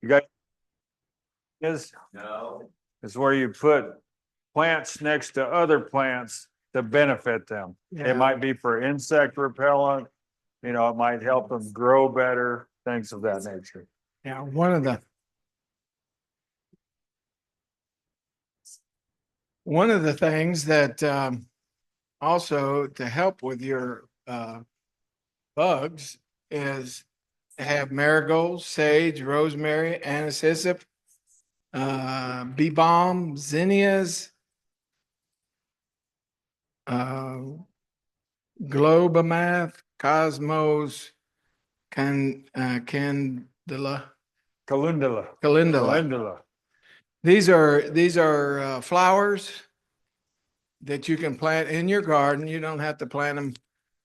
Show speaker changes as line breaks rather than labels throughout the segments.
You got is
No.
is where you put plants next to other plants to benefit them.
Yeah.
It might be for insect repellent, it might help them grow better, things of that nature.
Yeah, one of the things that also to help with your bugs is to have marigolds, sage, rosemary, aniseed, bee balm, zinnias, globamath, cosmos, candela,
Calendula.
calendula. These are flowers that you can plant in your garden. You don't have to plant them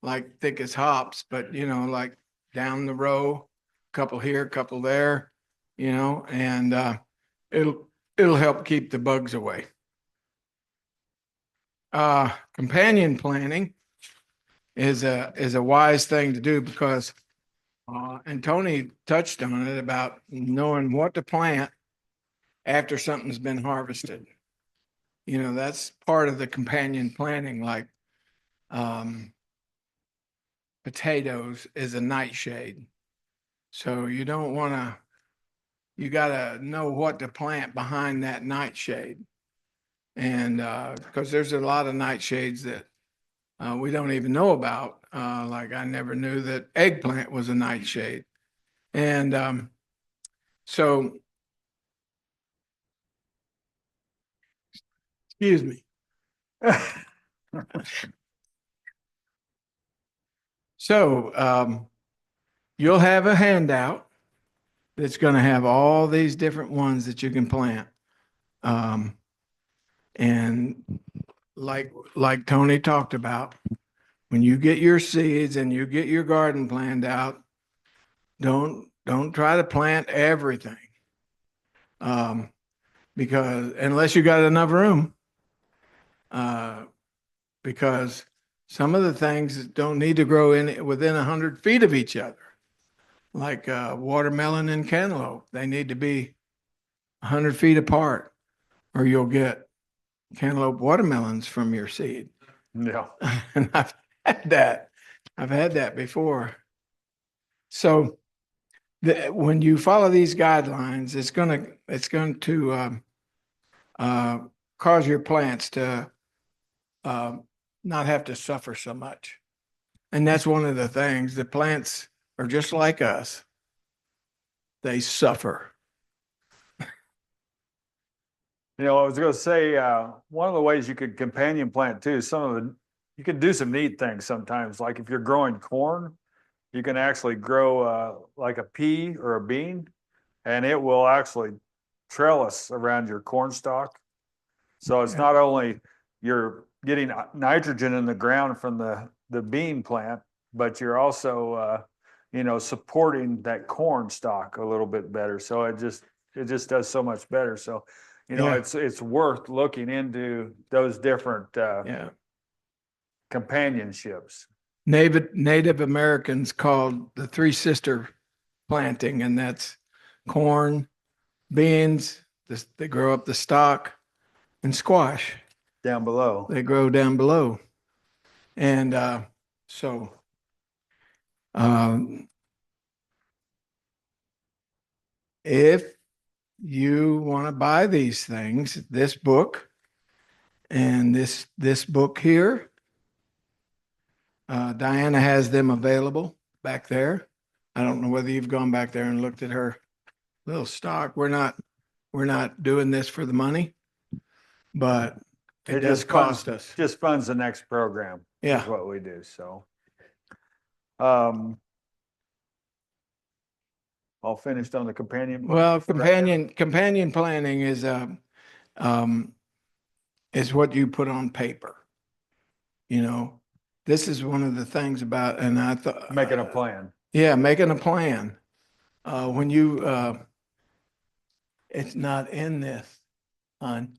like thick as hops, but like down the row, couple here, couple there, and it'll help keep the bugs away. Companion planting is a wise thing to do because and Tony touched on it about knowing what to plant after something's been harvested. That's part of the companion planting, like potatoes is a nightshade. So you don't want to, you got to know what to plant behind that nightshade. And because there's a lot of nightshades that we don't even know about. Like I never knew that eggplant was a nightshade. And so, excuse me. So you'll have a handout that's going to have all these different ones that you can plant. And like Tony talked about, when you get your seeds and you get your garden planned out, don't try to plant everything. Because unless you got enough room, because some of the things don't need to grow within 100 feet of each other, like watermelon and cantaloupe. They need to be 100 feet apart, or you'll get cantaloupe watermelons from your seed.
Yeah.
And I've had that before. So when you follow these guidelines, it's going to cause your plants to not have to suffer so much. And that's one of the things. The plants are just like us. They suffer.
I was going to say, one of the ways you could companion plant too, you can do some neat things sometimes. Like if you're growing corn, you can actually grow like a pea or a bean, and it will actually trellis around your corn stalk. So it's not only you're getting nitrogen in the ground from the bean plant, but you're also, supporting that corn stalk a little bit better. So it just does so much better. So, it's worth looking into those different companionships.
Native Americans called the three sister planting, and that's corn, beans, they grow up the stalk, and squash.
Down below.
They grow down below. And if you want to buy these things, this book and this book here, Diana has them available back there. I don't know whether you've gone back there and looked at her little stock. We're not doing this for the money, but it does cost us.
Just funds the next program.
Yeah.
Is what we do. So all finished on the companion.
Well, companion planning is what you put on paper. This is one of the things about, and I thought
Making a plan.
Yeah, making a plan. When you it's not in this, hon.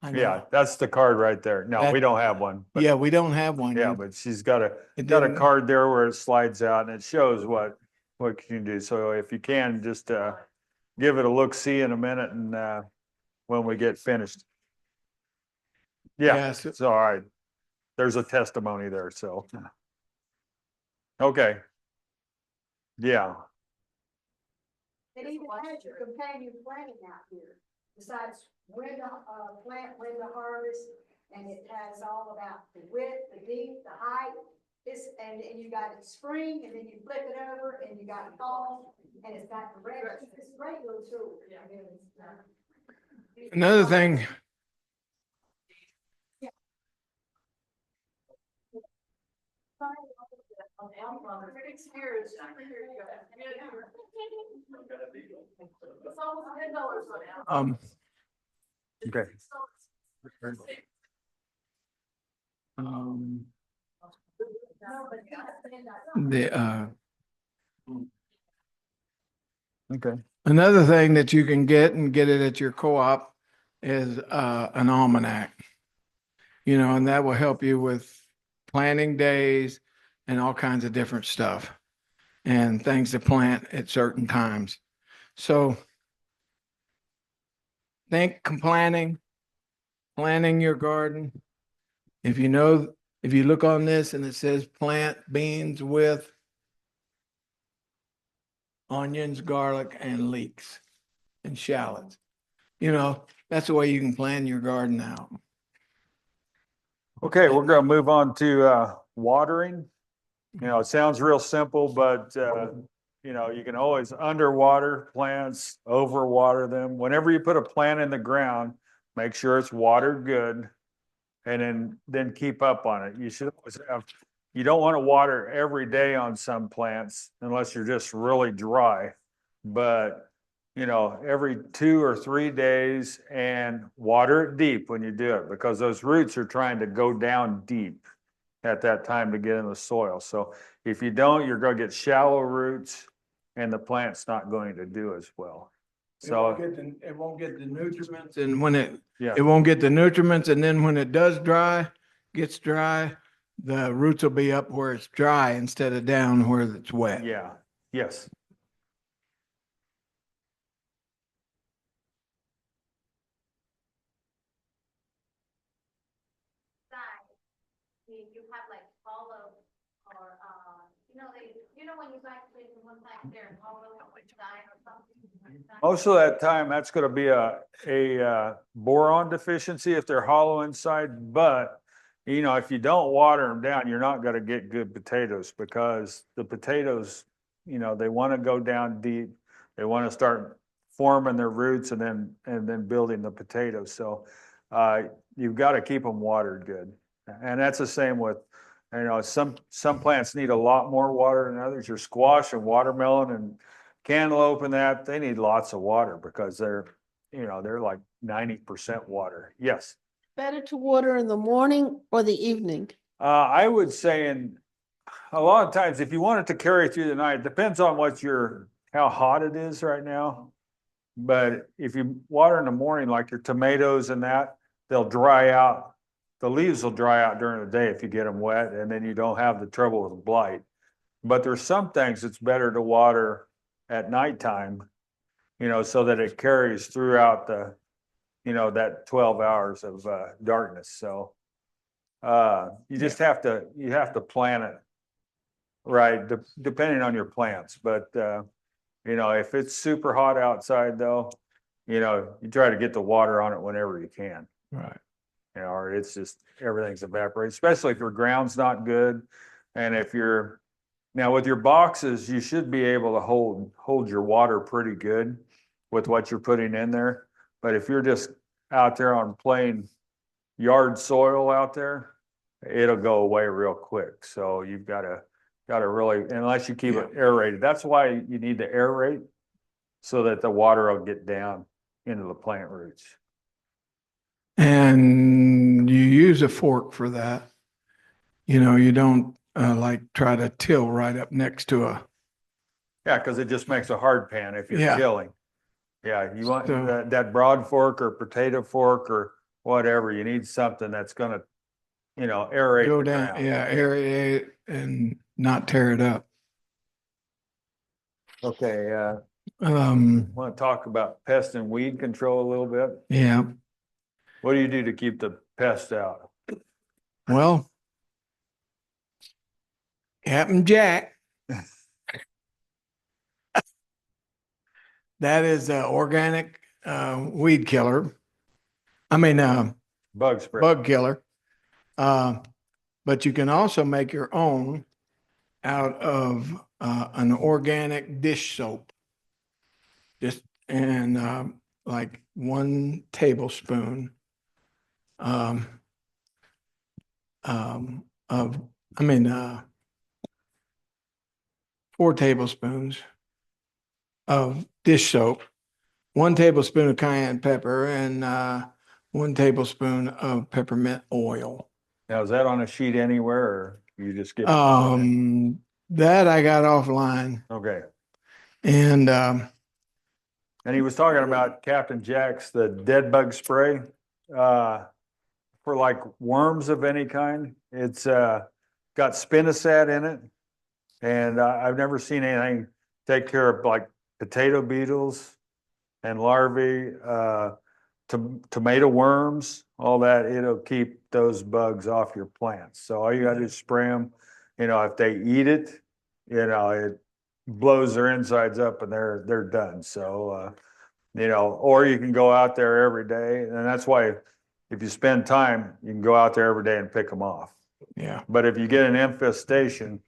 I know.
Yeah, that's the card right there. No, we don't have one. But
Yeah, we don't have one.
yeah, but she's got a card there where it slides out and it shows what can you do. So if you can just give it a look-see in a minute and, when we get finished. Yeah,
Yes.
it's all right. There's a testimony there, so. Okay. Yeah,
It even has your companion planting out here, besides when to, plant, when to harvest, and it has all about the width, the deep, the height. And you got it spring, and then you flip it over, and you got fall, and it's got the regular, it's a great little tool. I mean, it's,
Another thing, um,
okay.
um, the,
Okay.
another thing that you can get and get it at your co-op is, an almanac. You know, and that will help you with planting days and all kinds of different stuff and things to plant at certain times. So think planting your garden. If you look on this and it says plant beans with onions, garlic, and leeks and shallots, you know, that's the way you can plan your garden out.
Okay, we're gonna move on to, watering. You know, it sounds real simple, but, you know, you can always underwater plants, overwater them. Whenever you put a plant in the ground, make sure it's watered good. And then keep up on it. You should always have, you don't want to water every day on some plants unless you're just really dry. But, you know, every 2 or 3 days, and water it deep when you do it, because those roots are trying to go down deep at that time to get in the soil. So if you don't, you're going to get shallow roots and the plant's not going to do as well. So,
It won't get the nutrients, and when it
yeah,
won't get the nutrients, and then when it does gets dry, the roots will be up where it's dry instead of down where it's wet.
yeah, yes.
You have like hollow or, when you back to one side there and hollow side or something.
Most of that time, that's gonna be a boron deficiency if they're hollow inside, but you know, if you don't water them down, you're not gonna get good potatoes, because the potatoes, you know, they wanna go down deep. They wanna start forming their roots and then building the potatoes. So, you've gotta keep them watered good. And that's the same with, you know, some plants need a lot more water than others. Your squash and watermelon and cantaloupe and that, they need lots of water because they're, you know, they're like 90% water. Yes.
Better to water in the morning or the evening?
I would say a lot of times, if you want it to carry through the night, it depends on how hot it is right now. But if you water in the morning, like your tomatoes and that, they'll dry out. The leaves will dry out during the day if you get them wet, and then you don't have the trouble with blight. But there's some things it's better to water at nighttime, you know, so that it carries throughout the, you know, that 12 hours of darkness. So you just have to plan it right, depending on your plants. But you know, if it's super hot outside though, you know, you try to get the water on it whenever you can.
Right.
You know, or it's just everything's evaporated, especially if your ground's not good. And if you're now with your boxes, you should be able to hold your water pretty good with what you're putting in there. But if you're just out there on plain yard soil out there, it'll go away real quick. So you've got to really, unless you keep it aerated. That's why you need to aerate, so that the water will get down into the plant roots.
And you use a fork for that. You know, you don't like try to till right up next to a.
Yeah, because it just makes a hard pan if you're
Yeah.
tilling. Yeah, you want
So-
that broad fork or potato fork or whatever. You need something that's gonna, you know, aerate
Go
the
down,
ground.
yeah, aerate and not tear it up.
Okay, Want to talk about pest and weed control a little bit?
yeah,
What do you do to keep the pests out?
well, Captain Jack. That is a organic weed killer. I mean,
Bug spray.
bug killer. But you can also make your own out of an organic dish soap. Just and like 1 tablespoon of I mean 4 tablespoons of dish soap, 1 tablespoon of cayenne pepper, and 1 tablespoon of peppermint oil.
Now, is that on a sheet anywhere or you just get?
That I got offline,
Okay.
and
And he was talking about Captain Jack's, the dead bug spray, for like worms of any kind. It's, got spinosad in it. And I've never seen anything take care of like potato beetles and larvae, tomato worms, all that. It'll keep those bugs off your plants. So all you gotta do is spray them. You know, if they eat it, you know, it blows their insides up and they're done. So, you know, or you can go out there every day. And that's why if you spend time, you can go out there every day and pick them off.
yeah,
But if you get an infestation,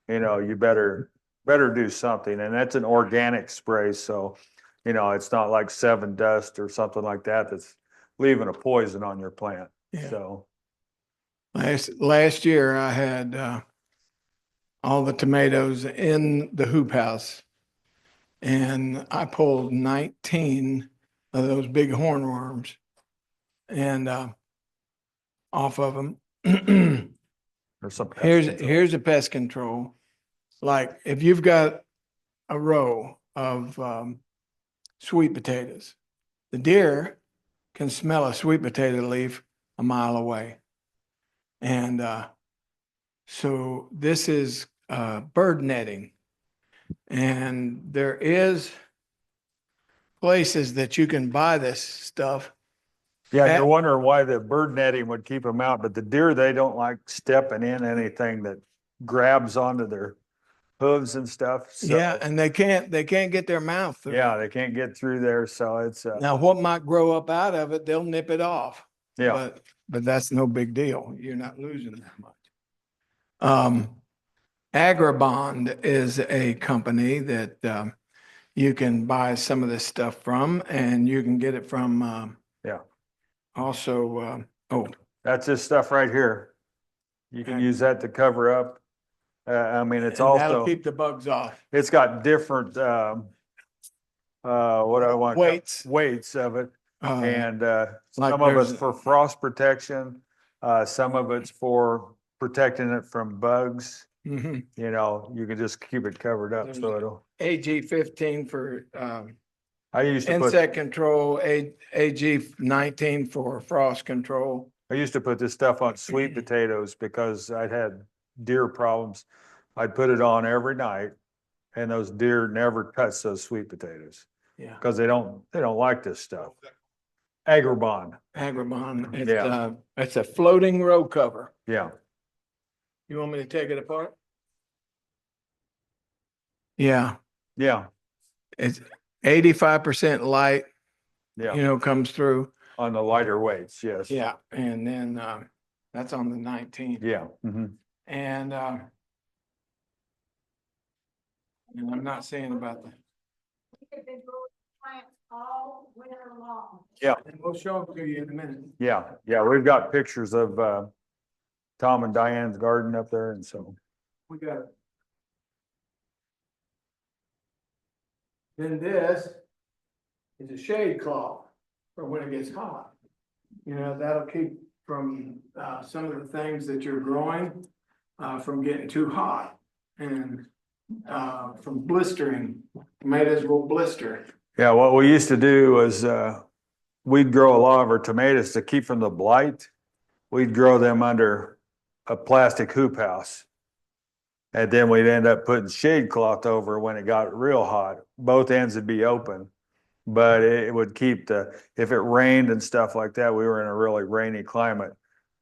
you know, you better do something. And that's an organic spray. So, you know, it's not like Sevin Dust or something like that that's leaving a poison on your plant.
yeah.
So,
Last year I had all the tomatoes in the hoop house, and I pulled 19 of those big hornworms and off of them.
or some. pest
Here's
control.
here's a pest control. Like if you've got a row of sweet potatoes, the deer can smell a sweet potato leaf a mile away. And so this is bird netting. And there is places that you can buy this stuff.
Yeah,
That-
you're wondering why the bird netting would keep them out, but the deer, they don't like stepping in anything that grabs onto their hooves and stuff. So,
Yeah, and they can't get their mouth through.
yeah, they can't get through there. So it's,
Now, what might grow up out of it, they'll nip it off.
yeah,
But that's no big deal. You're not losing that much. Agribond is a company that you can buy some of this stuff from, and you can get it from
yeah.
also
That's this stuff right here. You can
Okay.
use that to cover up. I mean, it's
and that'll
also,
keep the bugs off.
it's got different, what do I want? Weights of it. And,
like
some of it's
there's-
for frost protection. Some of it's for protecting it from bugs.
Mhm.
You know, you can just keep it covered up. So it'll,
AG-15 for
I used to put,
insect control, AG-19 for frost control.
I used to put this stuff on sweet potatoes because I'd had deer problems. I'd put it on every night and those deer never touch those sweet potatoes
Yeah.
because they don't like this stuff. Agribond,
Agribond.
Yeah.
It's a floating row cover.
yeah.
You want me to take it apart? Yeah,
Yeah,
it's 85% light,
yeah,
comes through.
on the lighter weights, yes.
Yeah, and then that's on the 19th.
Yeah.
And I'm not saying about that.
We've been growing plants all winter long.
Yeah,
And we'll show it to you in a minute.
yeah, we've got pictures of, Tom and Diane's garden up there and so,
We got it. Then this is a shade cloth for when it gets hot. That'll keep from some of the things that you're growing from getting too hot and from blistering. Tomatoes will blister.
yeah, what we used to do was, we'd grow a lot of our tomatoes to keep from the blight. We'd grow them under a plastic hoop house. And then we'd end up putting shade cloth over when it got real hot. Both ends would be open. But it would keep if it rained and stuff like that, we were in a really rainy climate,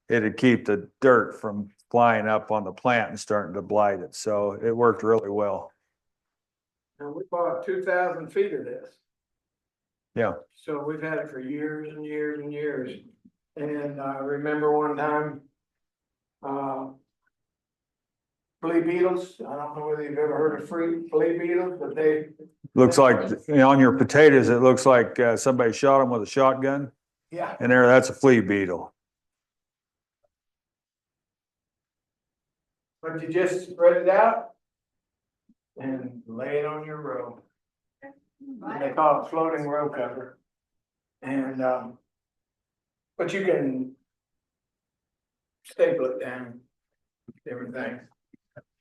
it'd keep the dirt from flying up on the plant and starting to blight it. So it worked really well.
And we bought 2,000 feet of this.
Yeah.
So we've had it for years and years and years. And I remember one time, flea beetles, I don't know whether you've ever heard of flea beetles, but they.
Looks like, on your potatoes, it looks like somebody shot them with a shotgun.
Yeah.
And that's a flea beetle.
But you just spread it out and lay it on your row. And they call it floating row cover. And, but you can staple it down, different things.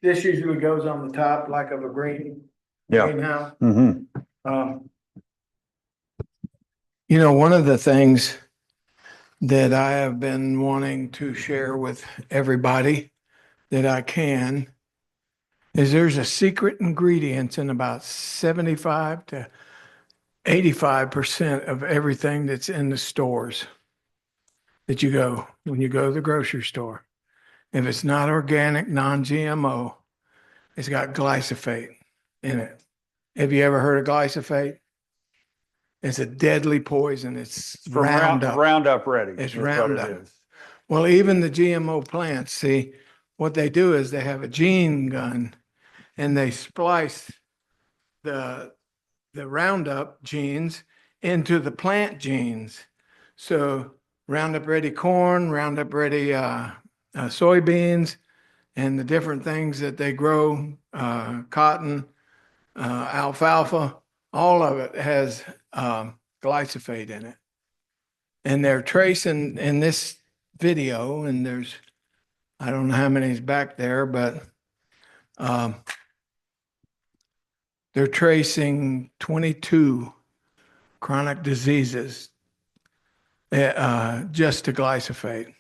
This usually goes on the top like of a greenhouse.
Mm-hmm.
You know, one of the things that I have been wanting to share with everybody that I can is there's a secret ingredient in about 75 to 85% of everything that's in the stores that you go, when you go to the grocery store. If it's not organic, non-GMO, it's got glyphosate in it. Have you ever heard of glyphosate? It's a deadly poison. It's
From
Roundup.
Roundup Ready.
It's
is what it
Roundup.
is.
Well, even the GMO plants, see, what they do is they have a gene gun and they splice the Roundup genes into the plant genes. So Roundup Ready corn, Roundup Ready soybeans, and the different things that they grow, cotton, alfalfa, all of it has glyphosate in it. And they're tracing in this video, and there's, I don't know how many is back there, but they're tracing 22 chronic diseases just to glyphosate.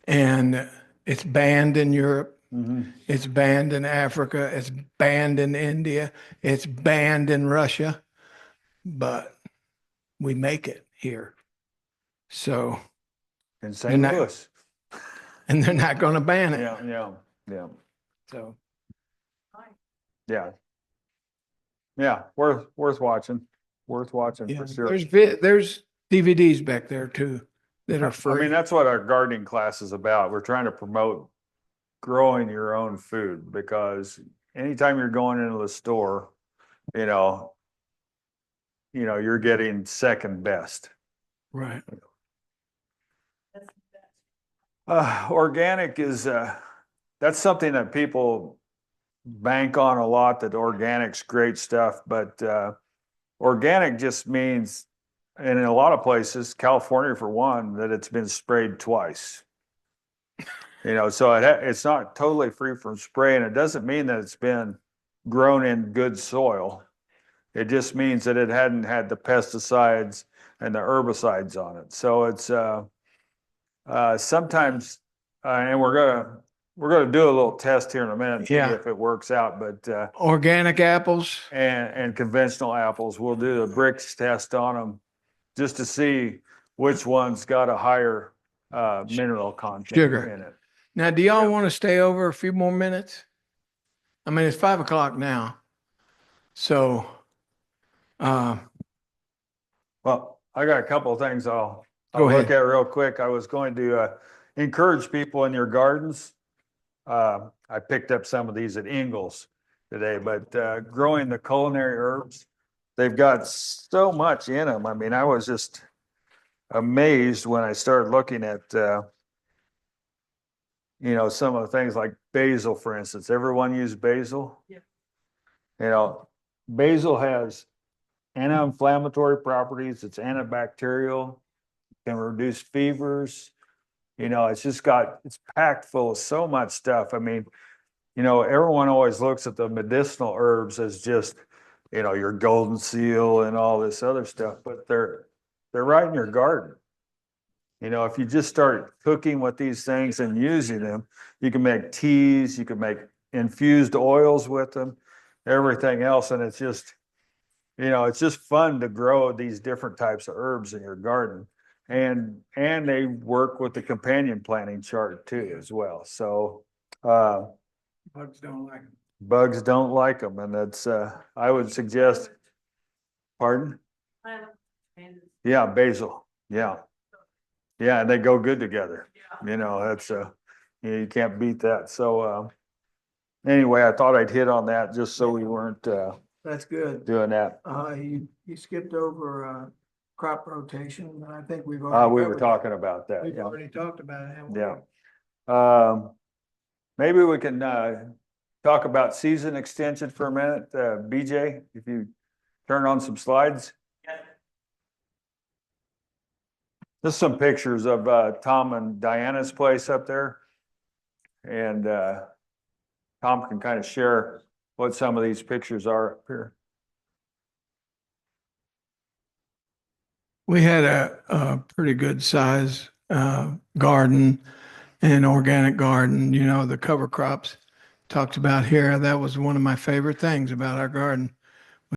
And it's banned in Europe.
Mhm.
It's banned in Africa. It's banned in India. It's banned in Russia. But we make it here. So,
In St.
not-
Louis.
and they're not going to ban it.
Yeah.
So,
Yeah. Yeah, worth watching. Worth watching
yeah,
for sure.
there's DVDs back there too that are
I
free.
mean, that's what our gardening class is about. We're trying to promote growing your own food, because anytime you're going into the store, you're getting second best.
Right.
Organic is, that's something that people bank on a lot, that organic's great stuff, but organic just means, and in a lot of places, California for one, that it's been sprayed twice. So it's not totally free from spray, and it doesn't mean that it's been grown in good soil. It just means that it hadn't had the pesticides and the herbicides on it. So it's sometimes, and we're gonna do a little test here in a minute, see
Yeah.
if it works out. But
Organic apples.
and conventional apples, we'll do a Brix test on them just to see which one's got a higher mineral content
Sugar.
in it.
Now, do y'all want to stay over a few more minutes? I mean, it's 5:00 now. So,
Well, I got a couple of things I'll
Go
look
ahead.
at real quick. I was going to encourage people in your gardens. I picked up some of these at Ingles today, but growing the culinary herbs, they've got so much in them. I mean, I was just amazed when I started looking at some of the things like basil, for instance. Everyone use basil? Yeah. Basil has anti-inflammatory properties. It's antibacterial, can reduce fevers. It's packed full of so much stuff. I mean, everyone always looks at the medicinal herbs as just, your golden seal and all this other stuff, but they're right in your garden. If you just start cooking with these things and using them, you can make teas, you can make infused oils with them, everything else. And it's just, it's just fun to grow these different types of herbs in your garden. And they work with the companion planting chart too as well. So,
Bugs don't like them.
bugs don't like them, and that's, I would suggest, pardon? Yeah, basil, yeah. Yeah, and they go good together, that's, you can't beat that. So, anyway, I thought I'd hit on that just so we weren't,
That's good.
doing that.
You skipped over, crop rotation, and I think we've
We
already
were
covered that.
talking about that,
We've
yeah.
already talked about it, haven't we?
Yeah. Maybe we can, talk about season extension for a minute. BJ, if you turn on some slides. Just some pictures of, Tom and Diana's place up there. And, Tom can kind of share what some of these pictures are up here.
We had a pretty good size garden, an organic garden, the cover crops talked about here. That was one of my favorite things about our garden.